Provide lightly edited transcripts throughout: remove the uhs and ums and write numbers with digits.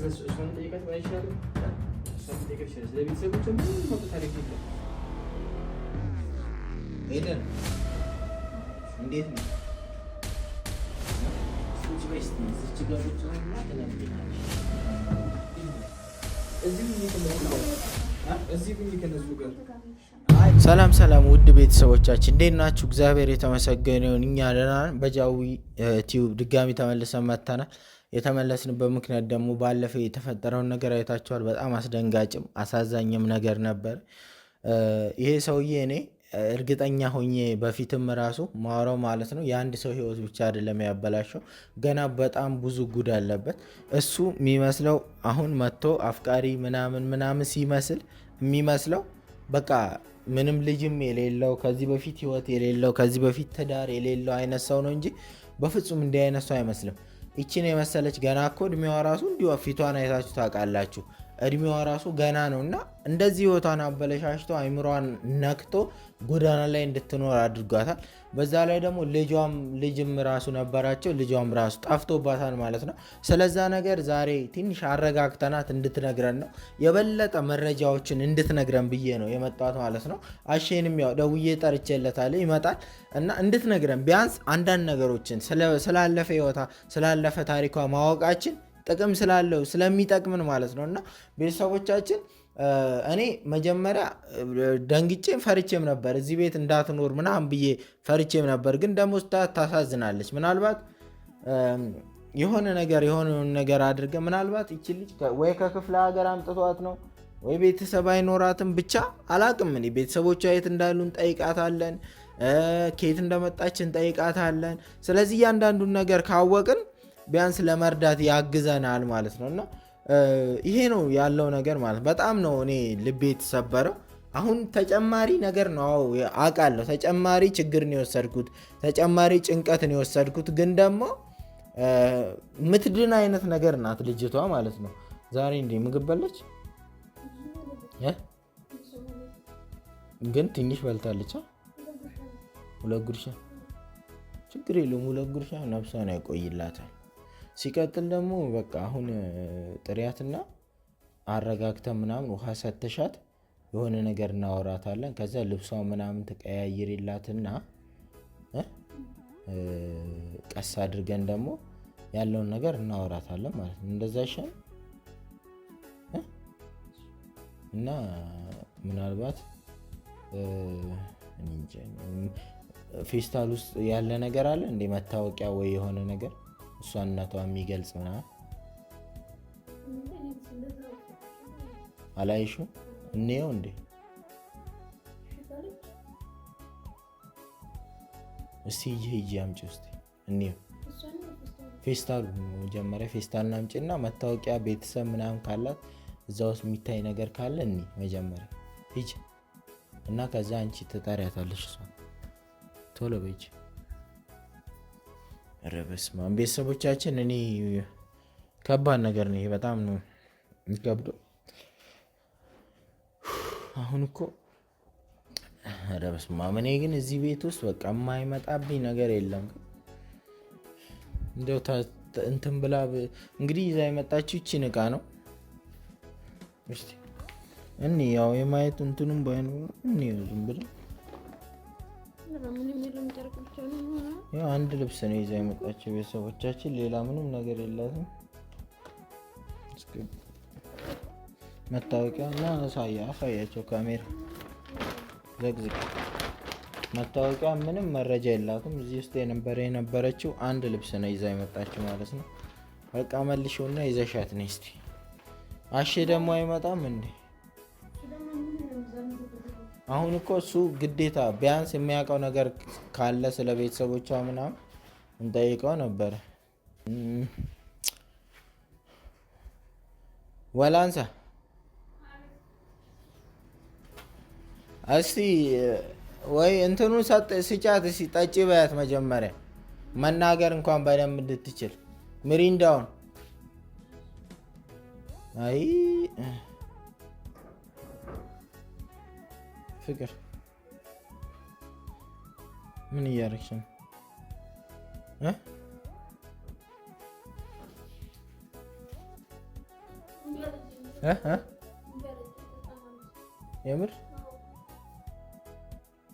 እሷን ጠይቃት ባይሻል እሷን ጠይቀሽ ይችላል። ለቤተሰቦች ምን ነው ታሪክ ይላል። ሄደን እንዴት ነው እዚህ ወይስ እዚህ ጋር ብቻ ነው ተናግረናል። ሰላም ሰላም ውድ ቤተሰቦቻችን እንዴት ናችሁ? እግዚአብሔር የተመሰገነ ይሁን እኛ ደህና ነን። በጃዊ ቲዩብ ድጋሚ ተመልሰን መጥተናል። የተመለስንበት ምክንያት ደግሞ ባለፈው የተፈጠረውን ነገር አይታችኋል። በጣም አስደንጋጭም አሳዛኝም ነገር ነበር። ይሄ ሰውዬ እኔ እርግጠኛ ሆኜ በፊትም ራሱ ማወራው ማለት ነው የአንድ ሰው ህይወት ብቻ አይደለም ያበላሸው፣ ገና በጣም ብዙ ጉድ አለበት። እሱ የሚመስለው አሁን መጥቶ አፍቃሪ ምናምን ሲመስል የሚመስለው በቃ ምንም ልጅም የሌለው ከዚህ በፊት ህይወት የሌለው ከዚህ በፊት ትዳር የሌለው አይነት ሰው ነው እንጂ በፍጹም እንዲህ አይነት ሰው አይመስልም። ይችን የመሰለች ገና እኮ እድሜዋ ራሱ እንዲሁ ፊቷን አይታችሁ ታውቃላችሁ። እድሜዋ ራሱ ገና ነው እና እንደዚህ ህይወቷን አበለሻሽቶ አይምሯን ነክቶ ጎዳና ላይ እንድትኖር አድርጓታል። በዛ ላይ ደግሞ ልጅም ራሱ ነበራቸው፣ ልጇም ራሱ ጠፍቶባታል ማለት ነው። ስለዛ ነገር ዛሬ ትንሽ አረጋግተናት እንድትነግረን ነው፣ የበለጠ መረጃዎችን እንድትነግረን ብዬ ነው የመጣሁት ማለት ነው። አሼንም ያው ደውዬ ጠርቼለታለሁ ይመጣል እና እንድትነግረን ቢያንስ አንዳንድ ነገሮችን ስላለፈ ህይወቷ ስላለፈ ታሪኳ ማወቃችን ጥቅም ስላለው ስለሚጠቅምን ማለት ነው። እና ቤተሰቦቻችን እኔ መጀመሪያ ደንግጬም ፈርቼም ነበር፣ እዚህ ቤት እንዳትኖር ምናምን ብዬ ፈርቼም ነበር። ግን ደግሞ ታሳዝናለች። ምናልባት የሆነ ነገር አድርገ ምናልባት ይቺ ልጅ ወይ ከክፍለ ሀገር አምጥቷት ነው ወይ ቤተሰብ አይኖራትም፣ ብቻ አላቅም። እኔ ቤተሰቦቿ የት እንዳሉ እንጠይቃታለን፣ ከየት እንደመጣች እንጠይቃታለን። ስለዚህ እያንዳንዱን ነገር ካወቅን ቢያንስ ለመርዳት ያግዘናል ማለት ነው። እና ይሄ ነው ያለው ነገር ማለት በጣም ነው እኔ ልቤ የተሰበረው። አሁን ተጨማሪ ነገር ነው አውቃለሁ፣ ተጨማሪ ችግር ነው የወሰድኩት፣ ተጨማሪ ጭንቀት ነው የወሰድኩት። ግን ደግሞ ምትድን አይነት ነገር ናት ልጅቷ ማለት ነው። ዛሬ እንዴ ምግብ በለች ግን ትንሽ በልታለች። ሁለት ጉርሻ ችግር የለውም፣ ሁለት ጉርሻ ነፍሷን ያቆይላታል። ሲቀጥል ደግሞ በቃ አሁን ጥሪያትና አረጋግተን ምናምን ውሃ ሰተሻት የሆነ ነገር እናወራታለን። ከዛ ልብሷ ምናምን ተቀያይርላትና ቀስ አድርገን ደግሞ ያለውን ነገር እናወራታለን ማለት ነው። እንደዛ ይሻል እና ምናልባት ፌስታል ውስጥ ያለ ነገር አለ እንደ መታወቂያ ወይ የሆነ ነገር እሷነቷ የሚገልጽ ምናምን አላይሹ እንየው እንዴ? እስቲ ሂጂ አምጪ ውስጥ እንየው። ፌስታሉ መጀመሪያ ፌስታልና አምጪና መታወቂያ ቤተሰብ ምናምን ካላት እዛ ውስጥ የሚታይ ነገር ካለ እኒ መጀመሪያ ሂጂ እና ከዛ አንቺ ትጠሪያታለሽ እሷ ቶሎ በይጂ። ረበስማ ቤተሰቦቻችን እኔ ከባድ ነገር ነው ይሄ፣ በጣም ነው የሚከብደው። አሁን እኮ ረበስማ እኔ ግን እዚህ ቤት ውስጥ በቃ የማይመጣብኝ ነገር የለም። እንደው እንትን ብላ እንግዲህ ይዛ የመጣችው ይቺን ዕቃ ነው። እስቲ እኔ ያው የማየት እንትኑም ባይኖር እኔ ዝም ብሎ ያው አንድ ልብስ ነው ይዛ የመጣችው ቤተሰቦቻችን፣ ሌላ ምንም ነገር የላትም። መታወቂያ እና አሳያቸው ካሜራ ዘግዝቅ። መታወቂያ ምንም መረጃ የላትም። እዚህ ውስጥ የነበረችው አንድ ልብስ ነው ይዛ የመጣችው ማለት ነው። በቃ መልሽውና ይዘሻት ነይ እስቲ። አሼ ደግሞ አይመጣም እንዴ? አሁን እኮ እሱ ግዴታ ቢያንስ የሚያውቀው ነገር ካለ ስለ ቤተሰቦቿ ምናምን እንጠይቀው ነበር። ወላንሳ እስቲ ወይ እንትኑ ስጫት እስቲ ጠጪ በያት መጀመሪያ መናገር እንኳን በደንብ እንድትችል ሚሪንዳውን። አይ ፍቅር ምን እያደረግሽ ነው? የምር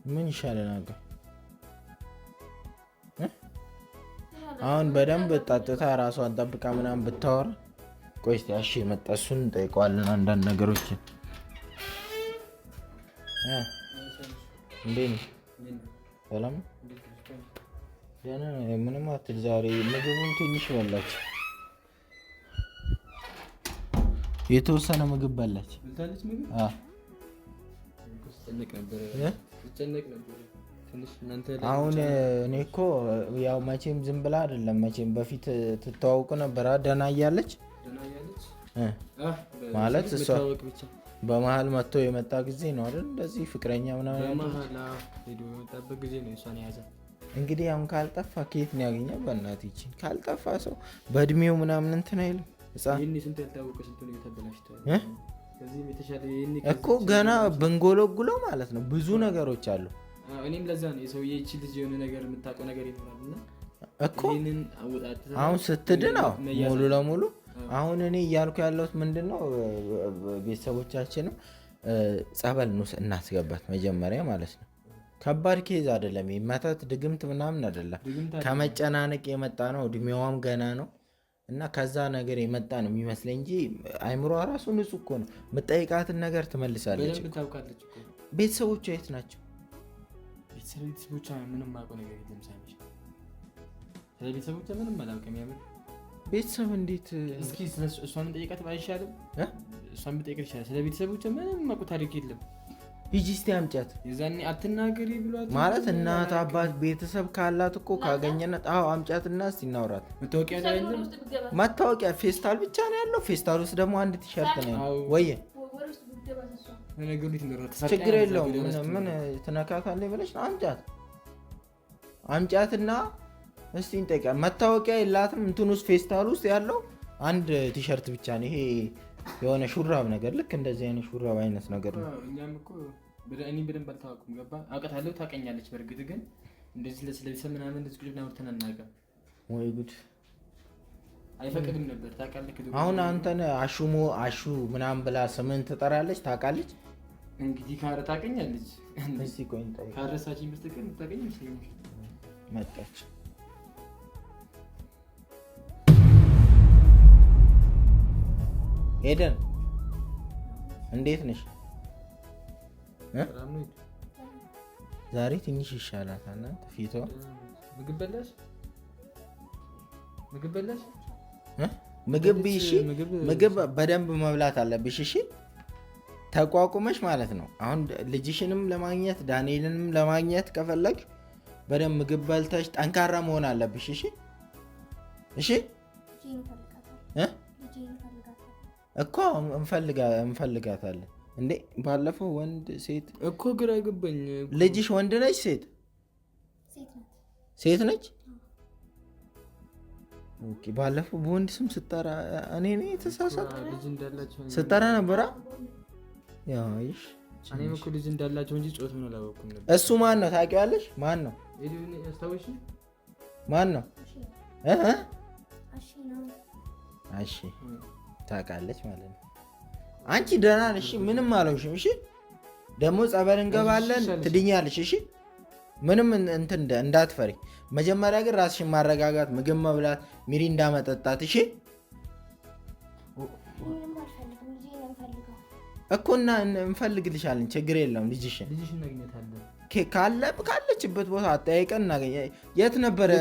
ምን ይሻለናል? አሁን በደንብ ጣጥታ ራሷን ጠብቃ ምናምን ብታወራ። ቆይ እስኪ እሺ መጣ፣ እሱን እንጠይቀዋለን አንዳንድ ነገሮችን። እንዴት ነህ? ሰላም ደህና ነኝ። ምንም አትል። ዛሬ ምግቡን ትንሽ በላች፣ የተወሰነ ምግብ በላች። አሁን እኔ እኮ ያው መቼም ዝም ብላ አይደለም መቼም በፊት ትተዋውቁ ነበር። ደህና እያለች ማለት እሷ በመሀል መጥቶ የመጣ ጊዜ ነው አይደል? እንደዚህ ፍቅረኛ ምናምን እንግዲህ አሁን ካልጠፋ ከየት ነው ያገኘው? በእናትህ ይቺን ካልጠፋ ሰው በእድሜው ምናምን እንትን አይልም። እኮ ገና ብንጎለጉለው ማለት ነው ብዙ ነገሮች አሉ። እኔም ለዛ ነው የሰውዬ እቺ ልጅ የሆነ ነገር የምታውቀው ነገር ይኖራልና እኮ አሁን ስትድን ሙሉ ለሙሉ አሁን እኔ እያልኩ ያለሁት ምንድነው ቤተሰቦቻችንም ጸበል እናስገባት መጀመሪያ ማለት ነው። ከባድ ኬዝ አይደለም፣ መተት ድግምት ምናምን አይደለም። ከመጨናነቅ የመጣ ነው፣ እድሜዋም ገና ነው እና ከዛ ነገር የመጣ ነው የሚመስለኝ እንጂ አይምሮ ራሱ ንጹህ እኮ ነው። የምጠይቃትን ነገር ትመልሳለች። ቤተሰቦቿ የት ናቸው? ቤተሰቦቿ ምንም አውቀው ነገር የለም። ሳሚሽ ስለ ቤተሰቦቿ ምንም አላውቅም። ያምር ቤተሰብ እንዴት እስኪ እሷን ጠይቃት ባይሻልም? እሷን ብጠይቃት ይሻላል። ስለ ቤተሰቦቿ ምንም አውቀው ታሪክ የለም። ሂጂ እስኪ አምጫት። የዛኔ አትናገሪ ብሏት ማለት እናት አባት ቤተሰብ ካላት እኮ ካገኘናት አምጫትና እስኪ እናውራት። መታወቂያ ፌስታል ብቻ ነው ያለው። ፌስታል ውስጥ ደግሞ አንድ ቲሸርት ነው ወይ ችግር የለውም። ምን ትነካታለህ ብለሽ ነው? አምጫትና እስቲ እንጠይቃት። መታወቂያ የላትም። እንትን ውስጥ ፌስታል ውስጥ ያለው አንድ ቲሸርት ብቻ ነው። ይሄ የሆነ ሹራብ ነገር ልክ እንደዚህ አይነት ሹራብ አይነት ነገር ነው። እኛም እኮ እኔ በደንብ አልታወቅም። ገባ አውቃታለሁ፣ ታውቀኛለች። በእርግጥ ግን እንደዚህ ለቤተሰብ ምናምን እንደዚህ ቁጭ ብለን አውርተን አናውቅም። ወይ ጉድ! አይፈቅድም ነበር ታውቃለህ። አሁን አንተን አሹ ምናምን ብላ ስምን ትጠራለች። ታውቃለች እንግዲህ ካረ ታውቀኛለች። እስቲ ቆይ እንጠይቅ። ካረሳችኝ በስተቀር ታውቀኝ ይመስለኛል። መጣች። ሄደን እንዴት ነሽ? ዛሬ ትንሽ ይሻላታል። ፊቷ ምግብ በላሽ? ምግብ እሺ፣ ምግብ በደንብ መብላት አለብሽ። እሺ ተቋቁመሽ ማለት ነው። አሁን ልጅሽንም ለማግኘት ዳንኤልንም ለማግኘት ከፈለግሽ በደንብ ምግብ በልተሽ ጠንካራ መሆን አለብሽ። እሺ እኮ እንፈልጋታለን። እንዴ ባለፈው ወንድ ሴት እኮ ግራ ገባኝ። ልጅሽ ወንድ ነች ሴት ነች? ኦኬ ባለፈው በወንድ ስም ስጠራ እኔ የተሳሳትኩት ስጠራ ነበራ። ያይሽ እኔም እኮ ልጅ እንዳላቸው እንጂ ጾታውን አላወኩም ነበር። እሱ ማን ነው ታውቂዋለሽ? ማን ነው? እሺ ታውቃለች ማለት ነው። አንቺ ደህና ነሽ? ምንም አልሆንሽም። እሺ ደግሞ ጸበል እንገባለን፣ ትድኛለሽ። እሺ ምንም እንትን እንዳትፈሪ። መጀመሪያ ግን ራስሽን ማረጋጋት፣ ምግብ መብላት፣ ሚሪንዳ መጠጣት። እሺ እኮ እና እንፈልግልሻለን። ችግር የለውም። ልጅሽን ካለችበት ቦታ አጠያይቀን እናገኘ። የት ነበረ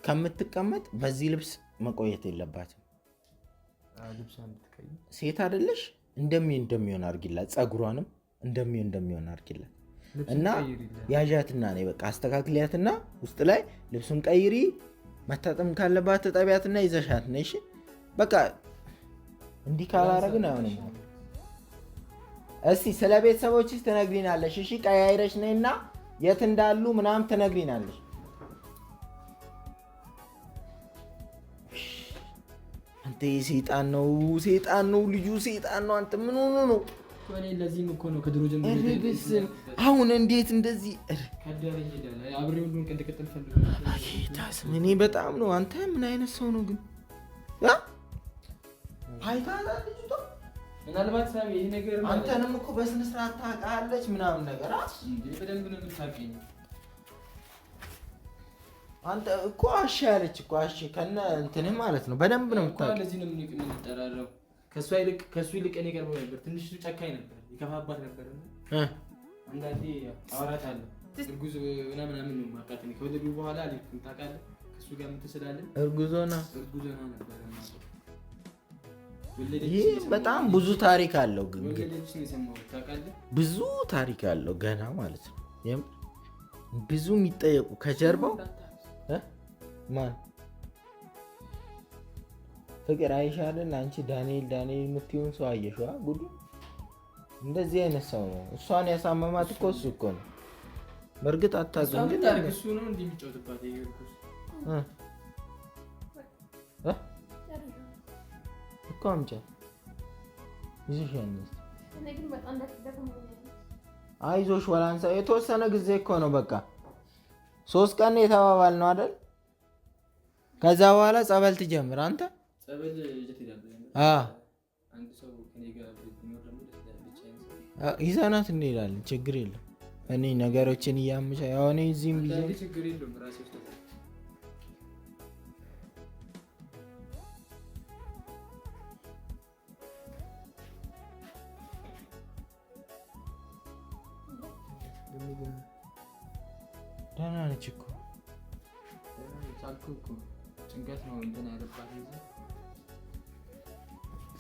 ከምትቀመጥ? በዚህ ልብስ መቆየት የለባትም። ሴት አይደለሽ? እንደሚሆን አድርጊላት። ጸጉሯንም እንደሚሆን አድርጊላት እና ያዣትና ነይ በቃ አስተካክሊያትና ውስጥ ላይ ልብሱን ቀይሪ። መታጠም ካለባት ጠቢያትና ይዘሻት ነይ። እሺ በቃ እንዲህ ካላረግን አይሆንም። እስቲ ስለ ቤተሰቦችሽ ትነግሪናለሽ። እሺ ቀያይረሽ ነይና የት እንዳሉ ምናምን ትነግሪናለሽ። አንተ ሰይጣን ነው ልጁ ሰይጣን ነው። አንተ ምን ሆኖ ነው? እኔ ለዚህም እኮ ነው ከድሮ ጀምሮ አሁን እንዴት እንደዚህ አብሬው ሁሉን ቀን ተከተል ፈልጉ። እኔ በጣም ነው። አንተ ምን አይነት ሰው ነው ግን? አይታታል ልጅቷ። ምናልባት ሳሚ ይሄ ነገር አንተንም እኮ በስነ ስርዓት ታውቃለች ምናምን ነገር እንዴ? በደንብ ነው የምታውቀኝ አንተ እኮ። እሺ ያለች እኮ እሺ ከነ እንትንህ ማለት ነው። በደንብ ነው የምታውቀው። ለዚህ ነው የምንጠራራው። ከሱ ይልቅ እኔ ቀርቦ ነበር። ትንሽ ጨካኝ ነበር፣ ይከፋባት ነበር። አንዳንዴ አወራታለሁ። እርጉዝ ምናምን ነው የማውቃት። ከወለዱ በኋላ አልኩኝ ታውቃለህ፣ ከሱ ጋር የምትስላለን። እርጉዞና ነበር ማለት። ይሄ በጣም ብዙ ታሪክ አለው፣ ግን ታውቃለህ፣ ብዙ ታሪክ አለው ገና ማለት ነው። ብዙ የሚጠየቁ ከጀርባው ማን ፍቅር አይሻልን? አንቺ ዳንኤል የምትይውን ሰው አየሽዋ? ጉዱ እንደዚህ አይነት ሰው ነው። እሷን ያሳመማት እኮ እሱ እኮ ነው። በእርግጥ አታውቅም፣ ግን እሱ ነው እንዲህ የሚጫወትባት እኮ አምጫት ይዞሽ ያነስ አይዞሽ ወላንሳ የተወሰነ ጊዜ እኮ ነው። በቃ 3 ቀን የተባባል ነው አይደል? ከዛ በኋላ ጸበል ትጀምር አንተ። ጸበል ይዘናት እንሄዳለን። ችግር የለም። እኔ ነገሮችን እያመቻ ያው እኔ እዚህም ጊዜ ችግር የለም። ራሴ ውስጥ ደህና ነች እኮ ጭንቀት ነው እንትን ያለባት።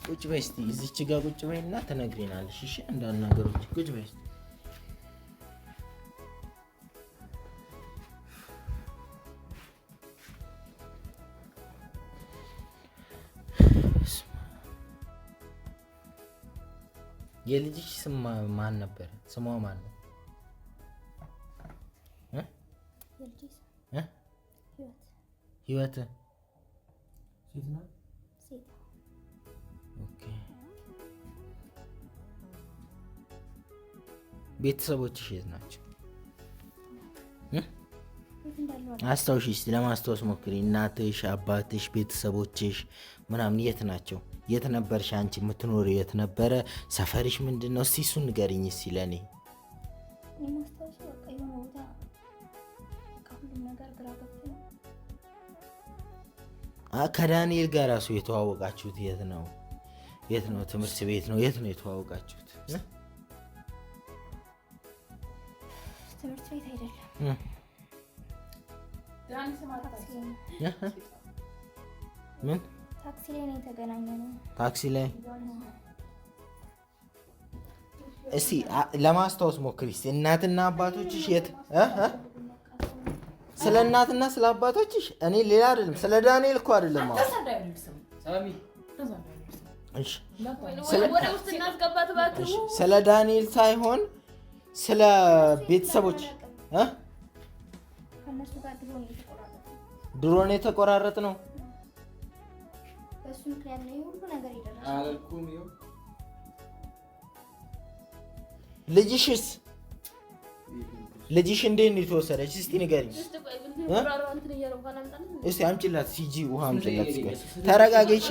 ቁጭ በይ እስኪ እዚች ጋር ቁጭ በይና ትነግሪናለሽ። እሺ አንዳንድ ነገሮች ቁጭ በይ እስኪ። የልጅሽ ስም ማን ነበር? ስሟ ማን ነው? ህይወት ሴት ናት። ኦኬ። ቤተሰቦችሽ የት ናቸው? አስታውሺ እስኪ፣ ለማስታወስ ሞክሪ። እናትሽ፣ አባትሽ፣ ቤተሰቦችሽ ምናምን የት ናቸው? የት ነበርሽ አንቺ የምትኖሪው? የት ነበረ? ሰፈርሽ ምንድን ነው? እስኪ እሱን ንገሪኝ እስኪ ለእኔ። ከዳንኤል ጋር ራሱ የተዋወቃችሁት የት ነው? የት ነው? ትምህርት ቤት ነው? የት ነው የተዋወቃችሁት? ትምህርት ቤት አይደለም። ምን ታክሲ ላይ ነው የተገናኘነው። ታክሲ ላይ? እስቲ ለማስታወስ ሞክሪ። እናትና አባቶችሽ የት? ስለ እናትና ስለ አባቶችሽ እኔ ሌላ አይደለም፣ ስለ ዳንኤል እኮ አይደለም። ስለ ዳንኤል ሳይሆን ስለ ቤተሰቦች ድሮ ነው የተቆራረጥ ነው። ልጅሽስ? ልጅሽ እንዴት ነው የተወሰደች? እስቲ ንገሪኝ። እስቲ አምጪላት፣ ሲጂ ውሃ አምጪላት። ተረጋጊ እሺ።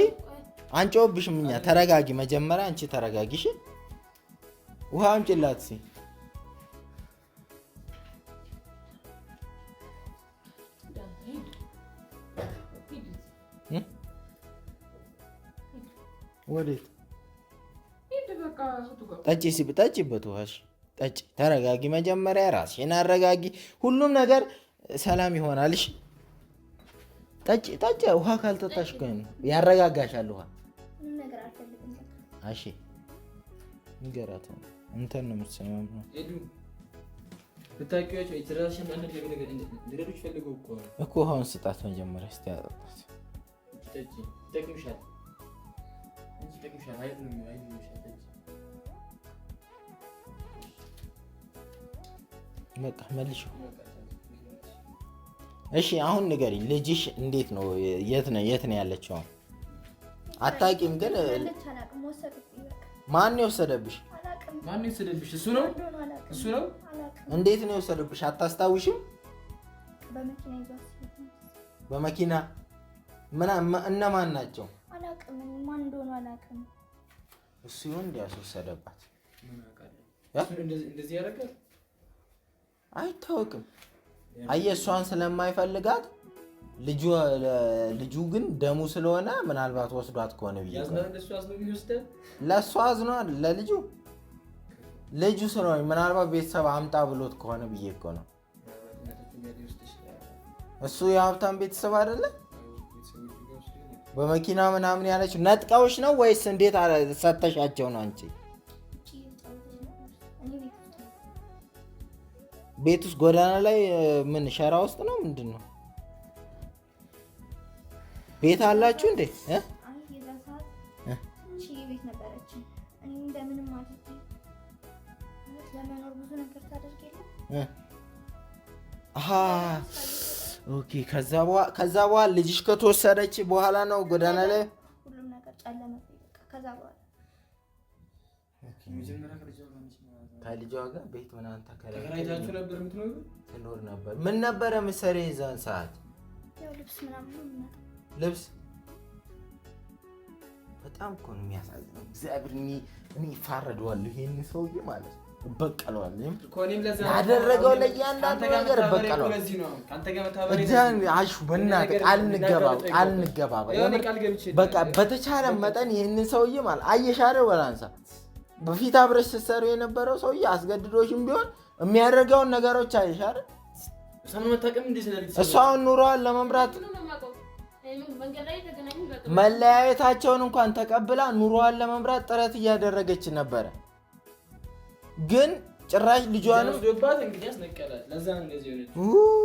አንጮብሽም እኛ። ተረጋጊ መጀመሪያ አንቺ ተረጋጊ እሺ። ውሃ አምጪላት እስቲ። ወዴት? ጠጪ ሲብ ጠጪበት ውሃሽ ጠጪ። ተረጋጊ መጀመሪያ፣ ራስሽን አረጋጊ። ሁሉም ነገር ሰላም ይሆናል። እሺ ጠጪ ጠጪ። ውሃ ካልጠጣሽ እኮ ያረጋጋሻል ውሃ። እሺ ንገራት። እንትን ነው የምትሰማው እኮ። ውሃውን ስጣት መጀመሪያ እስኪ ያጠጣት። በቃ መልሽው። እሺ አሁን ንገሪኝ፣ ልጅሽ እንዴት ነው? የት ነው ያለችው? አታውቂም? ግን ማን የወሰደብሽ? እሱ ነው። እንዴት ነው የወሰደብሽ? አታስታውሽም? በመኪና እነማን ናቸው? አላውቅም። ማን እንደሆነ አላውቅም። እሱ ይሁን እንዲያስወሰደባት እንደዚህ ያደርጋል አይታወቅም። አየህ እሷን ስለማይፈልጋት ልጁ ግን ደሙ ስለሆነ ምናልባት ወስዷት ከሆነ ብዬ ለእሷ አዝኗል። ልጁ ስለሆነ ምናልባት ቤተሰብ አምጣ ብሎት ከሆነ ብዬ እኮ ነው። እሱ የሀብታም ቤተሰብ አይደለ? በመኪና ምናምን ያለችው ነጥቀውሽ ነው ወይስ እንዴት ሰተሻቸው ነው? አንቺ ቤት ውስጥ ጎዳና ላይ ምን ሸራ ውስጥ ነው ምንድን ነው? ቤት አላችሁ እንዴ? ቤት ነበረች። እኔ እንደምንም አድርጌ ለመኖር ብዙ ነገር ታደርግ የለ። ኦኬ። ከዛ በኋላ ልጅሽ ከተወሰደች በኋላ ነው ጎዳና ላይ ሁሉም ነገር ጨለመ። ከዛ በኋላ ከልጇ ጋር ቤት ምናምን ተከራይታችሁ ነበር የምትኖሩ? ትኖር ነበር። ምን ነበረ ምሳሌ የዛን ሰዓት? ያው ልብስ ምናምን ነው የምናጠው። ልብስ በጣም እኮ ነው የሚያሳዝነው። እግዚአብሔር እኔ እፋረደዋለሁ ይሄን ሰውዬ ማለት ነው። እበቀለዋለሁ። ያደረገው ለእያንዳንዱ ነገር እበቀለዋለሁ። አሹ በእናትህ ቃል እንገባ። በቃ በተቻለ መጠን ይህንን ሰውዬ ማለት አየሽ አይደል ወላንሳ በፊት አብረሽ ስትሰሩ የነበረው ሰውዬ አስገድዶሽም ቢሆን የሚያደርገውን ነገሮች አየሽ አይደል? እሷን ኑሮዋን ለመምራት መለያየታቸውን እንኳን ተቀብላ ኑሮዋን ለመምራት ጥረት እያደረገች ነበረ። ግን ጭራሽ ልጇንም ወስዶባት እንግዲህ ያስነቀላል። ለዛ ነው እንደዚህ ሆነች።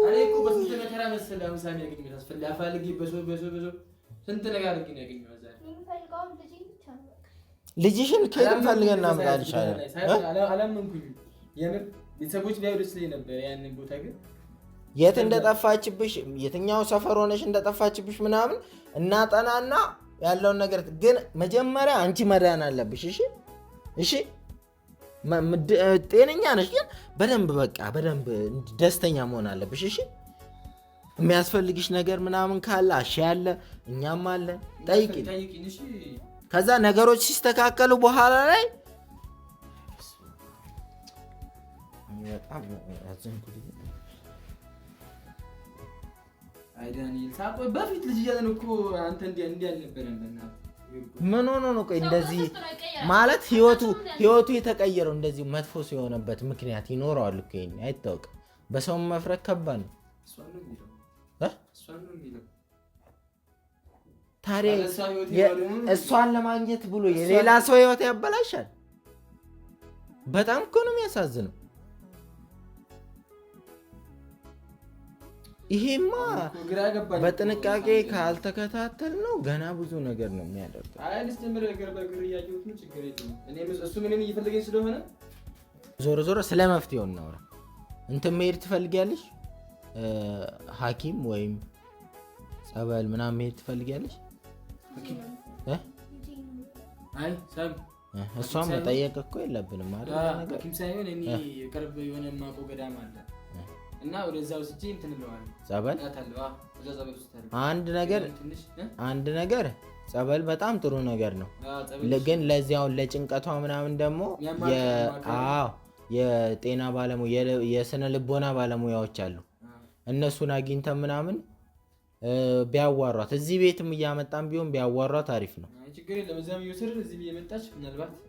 እኔ እኮ በስንት መከራ መሰለ አምሳሚ ያገኘው አስፈልጊ በሶ ስንት ነገር አድርጊ ነው ያገኘው። እዛ ልጅሽን ከየት ፈልገን እናምጣልሻለን? አላመንኩኝም። የምር ቤተሰቦች ላይ ወደስ ላይ ነበር ያንን ቦታ ግን የት እንደጠፋችብሽ የትኛው ሰፈር ሆነሽ እንደጠፋችብሽ ምናምን እናጠናና ያለውን ነገር ግን መጀመሪያ አንቺ መዳን አለብሽ። እሺ ጤነኛ ነሽ ግን በደንብ ደስተኛ መሆን አለብሽ። እሺ የሚያስፈልግሽ ነገር ምናምን ካለ አሽ ያለ እኛም አለ ጠይቂን። ከዛ ነገሮች ሲስተካከሉ በኋላ ላይ በጣም አዘንኩኝ። አይዳንኤል ሳቆ በፊት ልጅ እያለን እኮ አንተ እንዲህ አልነበረም። ምን ሆኖ ነው ቆይ እንደዚህ ማለት ህይወቱ የተቀየረው? እንደዚህ መጥፎ ሲሆነበት ምክንያት ይኖረዋል እኮ ይሄን አይታወቅም። በሰው መፍረድ ከባድ ነው። ታዲያ እሷን ለማግኘት ብሎ የሌላ ሰው ህይወት ያበላሻል። በጣም እኮ ነው የሚያሳዝነው። ይሄማ በጥንቃቄ ካልተከታተል ነው ገና ብዙ ነገር ነው የሚያደርገው። ዞሮ ስለ መፍትሄው እናውራ። እንትን መሄድ ትፈልጊያለሽ? ሐኪም ወይም ጸበል ምናምን መሄድ ትፈልጊያለሽ? እሷም መጠየቅ እኮ የለብንም ማለት ነገር ሐኪም ሳይሆን እኔ ቅርብ የሆነ ማቆ ገዳም አለ እና ወደዛው ስጪ እንትን ብለዋል። ጸበል አንድ ነገር ጸበል በጣም ጥሩ ነገር ነው። ግን ለዚያው ለጭንቀቷ ምናምን ደግሞ የጤና ባለሙያ የስነ ልቦና ባለሙያዎች አሉ። እነሱን አግኝተን ምናምን ቢያዋሯት እዚህ ቤትም እያመጣን ቢሆን ቢያዋሯት አሪፍ ነው።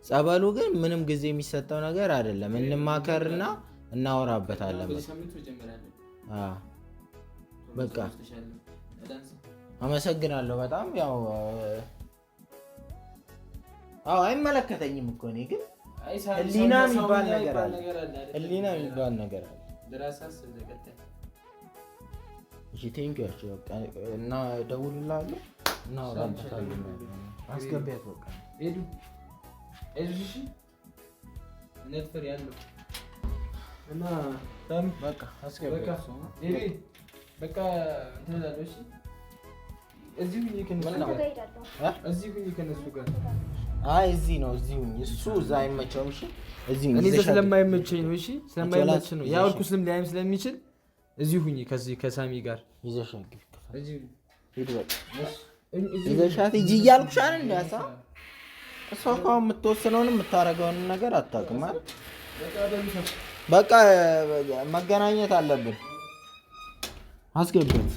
ጸበሉ ግን ምንም ጊዜ የሚሰጠው ነገር አይደለም። እንማከርና እናወራበታለን። በቃ አመሰግናለሁ በጣም ያው አይመለከተኝም እኮ እኔ ግን ህሊና የሚባል ነገር አለ። እሺ ቴንኪው እና ደውልልሃለሁ እናወራበታለን። አስገቢያት በቃ ሄዱ እሺ ነጥፈር ያለው እና በቃ አስገቢያት በቃ እንትላለሽ እዚሁ ከነሱ ጋር እዚህ ነው እሱ እዛ አይመቸውም። እሺ እዚህ እኔ ስለማይመቸኝ ነው። እሺ ስለማይመቸኝ ነው ያው ኩስም ላይም ስለሚችል እዚሁ ሁኚ ከዚህ ከሳሚ ጋር ይዘሽ ግፍ እዚሁ ሄድ በቃ ይዘሻት ሂጂ እያልኩሽ አይደል እንደ ሀሳብ እሷ እኮ የምትወስነውን የምታደርገውን ነገር አታውቅም አይደል? በቃ መገናኘት አለብን። አስገባት